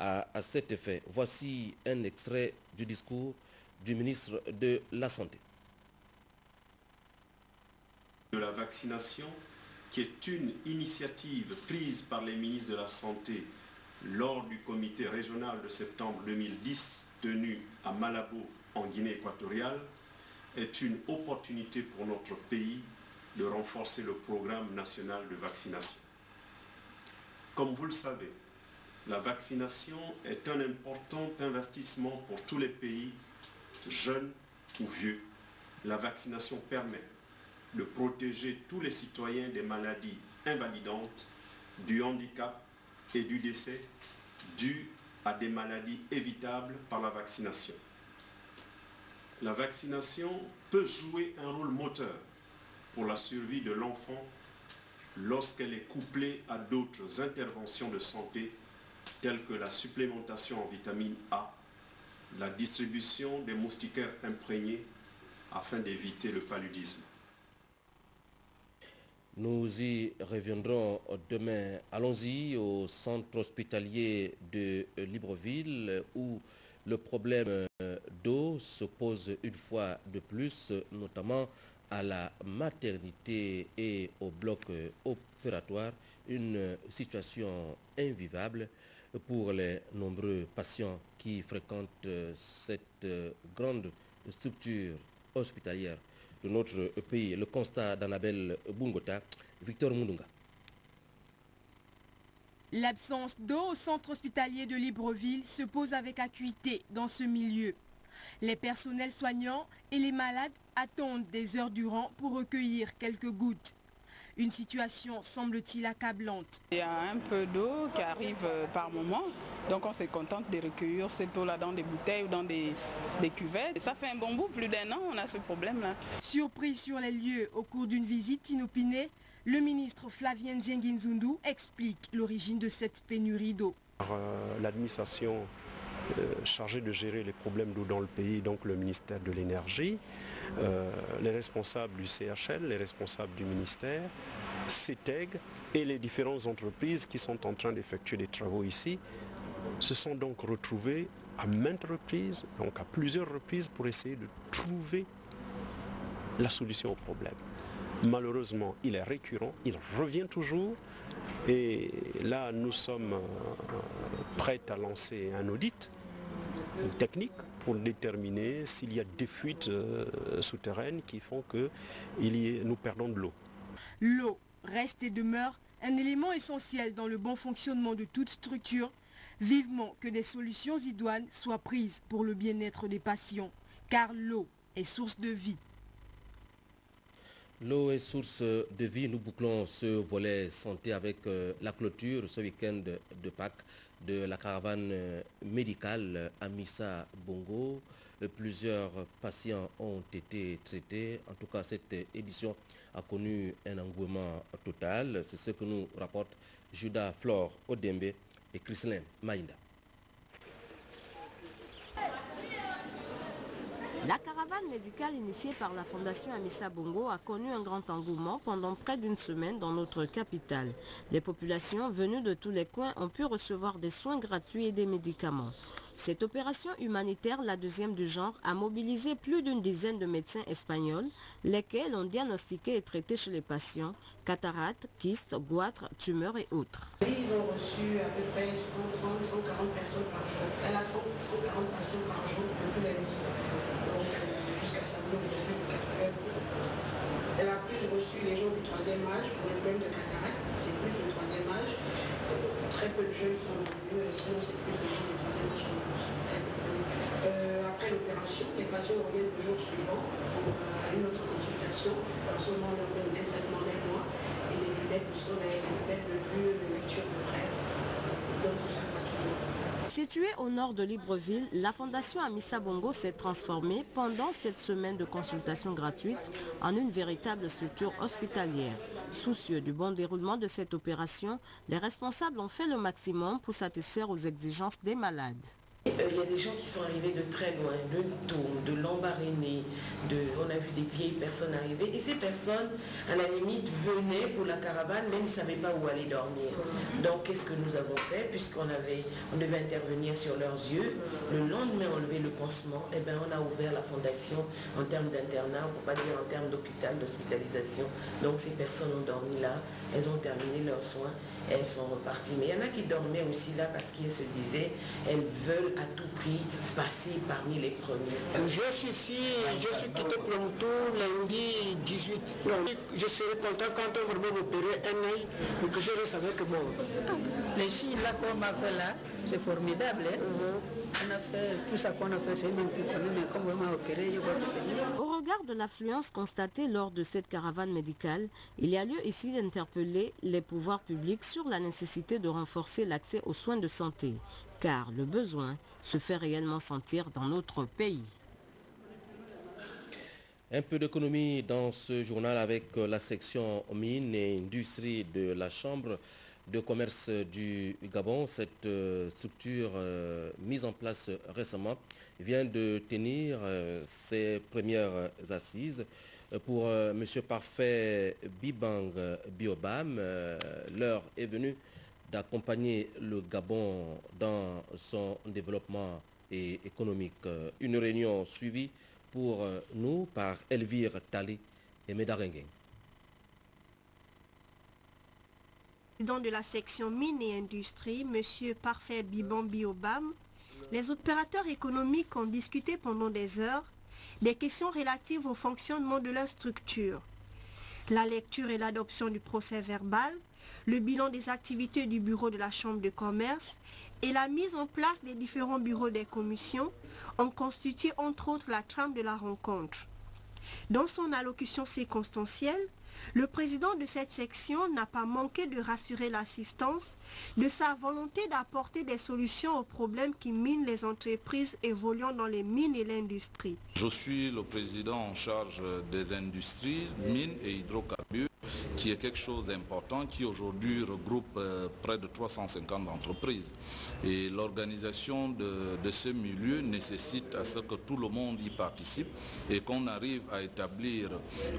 à cet effet. Voici un extrait du discours du ministre de la Santé. De la vaccination, qui est une initiative prise par les ministres de la Santé lors du comité régional de septembre 2010 tenu à Malabo en Guinée équatoriale, est une opportunité pour notre pays de renforcer le programme national de vaccination. Comme vous le savez, la vaccination est un important investissement pour tous les pays, jeunes ou vieux. La vaccination permet de protéger tous les citoyens des maladies invalidantes, du handicap et du décès dus à des maladies évitables par la vaccination. La vaccination peut jouer un rôle moteur pour la survie de l'enfant lorsqu'elle est couplée à d'autres interventions de santé telles que la supplémentation en vitamine A, la distribution des moustiquaires imprégnés afin d'éviter le paludisme. Nous y reviendrons demain. Allons-y au centre hospitalier de Libreville où le problème d'eau se pose une fois de plus, notamment à la maternité et au bloc opératoire, une situation invivable pour les nombreux patients qui fréquentent cette grande structure hospitalière de notre pays. Le constat d'Annabelle Bungota, Victor Mundunga. L'absence d'eau au centre hospitalier de Libreville se pose avec acuité dans ce milieu. Les personnels soignants et les malades attendent des heures durant pour recueillir quelques gouttes. Une situation semble-t-il accablante. Il y a un peu d'eau qui arrive par moment, donc on se contente de recueillir cette eau-là dans des bouteilles ou dans des cuvettes. Et ça fait un bon bout, plus d'1 an, on a ce problème-là. Surpris sur les lieux au cours d'une visite inopinée, le ministre Flavien Nzienguinzundu explique l'origine de cette pénurie d'eau. L'administration chargée de gérer les problèmes d'eau dans le pays, donc le ministère de l'Énergie, les responsables du CHL, les responsables du ministère, CETEG et les différentes entreprises qui sont en train d'effectuer des travaux ici, se sont donc retrouvés à maintes reprises, donc à plusieurs reprises pour essayer de trouver la solution au problème. Malheureusement, il est récurrent, il revient toujours et là nous sommes prêts à lancer un audit technique pour déterminer s'il y a des fuites souterraines qui font que nous perdons de l'eau. L'eau reste et demeure un élément essentiel dans le bon fonctionnement de toute structure. Vivement que des solutions idoines soient prises pour le bien-être des patients, car l'eau est source de vie. L'eau est source de vie. Nous bouclons ce volet santé avec la clôture ce week-end de Pâques de la caravane médicale Amissa Bongo. Plusieurs patients ont été traités. En tout cas, cette édition a connu un engouement total. C'est ce que nous rapportent Judas Flore Odembe et Chrislin Maïnda. La caravane médicale initiée par la Fondation Amissa Bongo a connu un grand engouement pendant près d'une semaine dans notre capitale. Les populations venues de tous les coins ont pu recevoir des soins gratuits et des médicaments. Cette opération humanitaire, la deuxième du genre, a mobilisé plus d'une dizaine de médecins espagnols, lesquels ont diagnostiqué et traité chez les patients cataractes, kystes, goitres, tumeurs et autres. Ils ont reçu à peu près 130, 140 personnes par jour. Elle a 140 patients par jour depuis lundi. Donc jusqu'à samedi, aujourd'hui, le 4 heures. Elle a plus reçu les gens du 3e âge pour le problème de cataracte. C'est plus le 3e âge. Très peu de jeunes sont venus, sinon c'est plus les gens du 3e âge qui ont reçu. Après l'opération, les patients reviennent le jour suivant pour une autre consultation. En ce moment, on leur donne des traitements des mois et les lunettes de soleil, les lunettes de vue, lecture de près. Donc tout ça gratuitement. Située au nord de Libreville, la Fondation Amissa Bongo s'est transformée pendant cette semaine de consultation gratuite en une véritable structure hospitalière. Soucieux du bon déroulement de cette opération, les responsables ont fait le maximum pour satisfaire aux exigences des malades. Il y a des gens qui sont arrivés de très loin, de Tours, de Lambaréné, on a vu des vieilles personnes arriver. Et ces personnes, à la limite, venaient pour la caravane, mais ne savaient pas où aller dormir. Donc, qu'est-ce que nous avons fait? Puisqu'on devait intervenir sur leurs yeux, le lendemain, on levait le pansement, et bien, on a ouvert la fondation en termes d'internat, pour pas dire en termes d'hôpital, d'hospitalisation. Donc, ces personnes ont dormi là, elles ont terminé leurs soins. Elles sont reparties. Mais il y en a qui dormaient aussi là parce qu'ils se disaient, elles veulent à tout prix passer parmi les premiers. Je suis ici, je suis quitté Promoto lundi 18. Donc, je serai content quand on va m'opérer un œil et que je reste avec moi. Les filles là qu'on a fait là, c'est formidable. Hein? On a fait tout ça qu'on a fait, c'est nous qui connaissons, mais comme on m'a opéré, je vois que c'est mieux. Au regard de l'affluence constatée lors de cette caravane médicale, il y a lieu ici d'interpeller les pouvoirs publics sur la nécessité de renforcer l'accès aux soins de santé, car le besoin se fait réellement sentir dans notre pays. Un peu d'économie dans ce journal avec la section mines et industrie de la Chambre de commerce du Gabon. Cette structure mise en place récemment vient de tenir ses premières assises. Pour M. Parfait Bibang Biobam, l'heure est venue d'accompagner le Gabon dans son développement économique. Une réunion suivie pour nous par Elvire Tali et Medarengue. Président de la section mines et industrie, M. Parfait Bibang Biobam, les opérateurs économiques ont discuté pendant des heures des questions relatives au fonctionnement de leur structure, la lecture et l'adoption du procès verbal, le bilan des activités du bureau de la Chambre de commerce et la mise en place des différents bureaux des commissions ont constitué entre autres la trame de la rencontre. Dans son allocution circonstancielle, le président de cette section n'a pas manqué de rassurer l'assistance de sa volonté d'apporter des solutions aux problèmes qui minent les entreprises évoluant dans les mines et l'industrie. Je suis le président en charge des industries, mines et hydrocarbures, qui est quelque chose d'important, qui aujourd'hui regroupe près de 350 entreprises. Et l'organisation de ce milieu nécessite à ce que tout le monde y participe et qu'on arrive à établir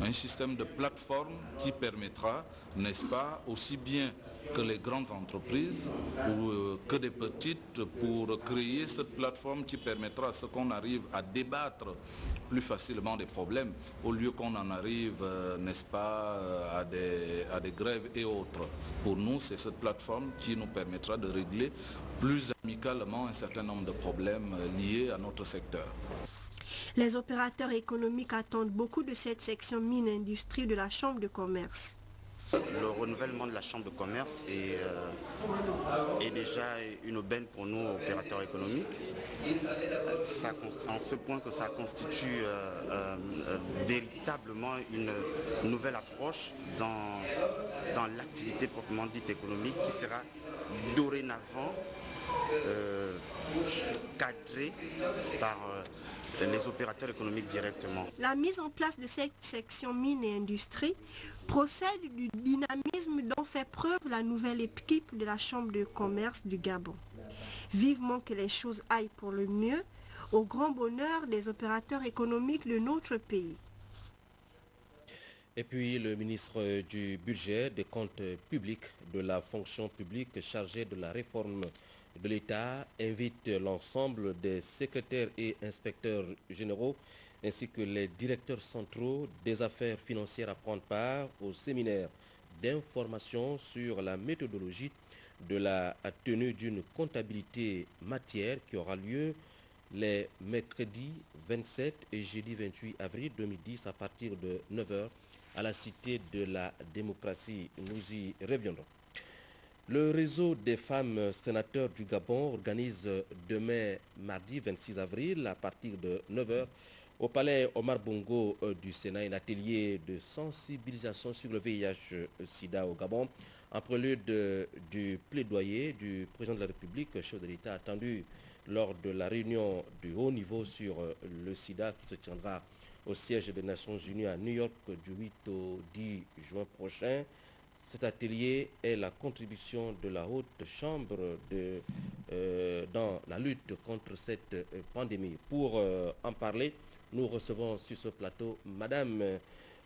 un système de plateforme qui permettra, n'est-ce pas, aussi bien que les grandes entreprises ou que des petites, pour créer cette plateforme qui permettra à ce qu'on arrive à débattre plus facilement des problèmes au lieu qu'on en arrive, n'est-ce pas, à des grèves et autres. Pour nous, c'est cette plateforme qui nous permettra de régler plus amicalement un certain nombre de problèmes liés à notre secteur. Les opérateurs économiques attendent beaucoup de cette section mine-industrie de la Chambre de commerce. Le renouvellement de la Chambre de commerce est déjà une aubaine pour nous, opérateurs économiques, en ce point que ça constitue véritablement une nouvelle approche dans l'activité proprement dite économique qui sera dorénavant cadrée par les opérateurs économiques directement. La mise en place de cette section mine et industrie procède du dynamisme dont fait preuve la nouvelle équipe de la Chambre de commerce du Gabon. Vivement que les choses aillent pour le mieux, au grand bonheur des opérateurs économiques de notre pays. Et puis le ministre du Budget, des comptes publics, de la fonction publique chargé de la réforme de l'État invite l'ensemble des secrétaires et inspecteurs généraux ainsi que les directeurs centraux des affaires financières à prendre part au séminaire d'information sur la méthodologie de la tenue d'une comptabilité matière qui aura lieu les mercredis 27 et jeudi 28 avril 2010 à partir de 9h à la Cité de la démocratie. Nous y reviendrons. Le réseau des femmes sénateurs du Gabon organise demain, mardi 26 avril, à partir de 9h, au palais Omar Bongo du Sénat, un atelier de sensibilisation sur le VIH-Sida au Gabon, en prélude du plaidoyer du président de la République, chef de l'État, attendu lors de la réunion de haut niveau sur le Sida qui se tiendra au siège des Nations Unies à New York du 8 au 10 juin prochain. Cet atelier est la contribution de la Haute Chambre dans la lutte contre cette pandémie. Pour en parler, nous recevons sur ce plateau Madame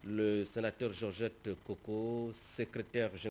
le sénateur Georgette Coco, secrétaire générale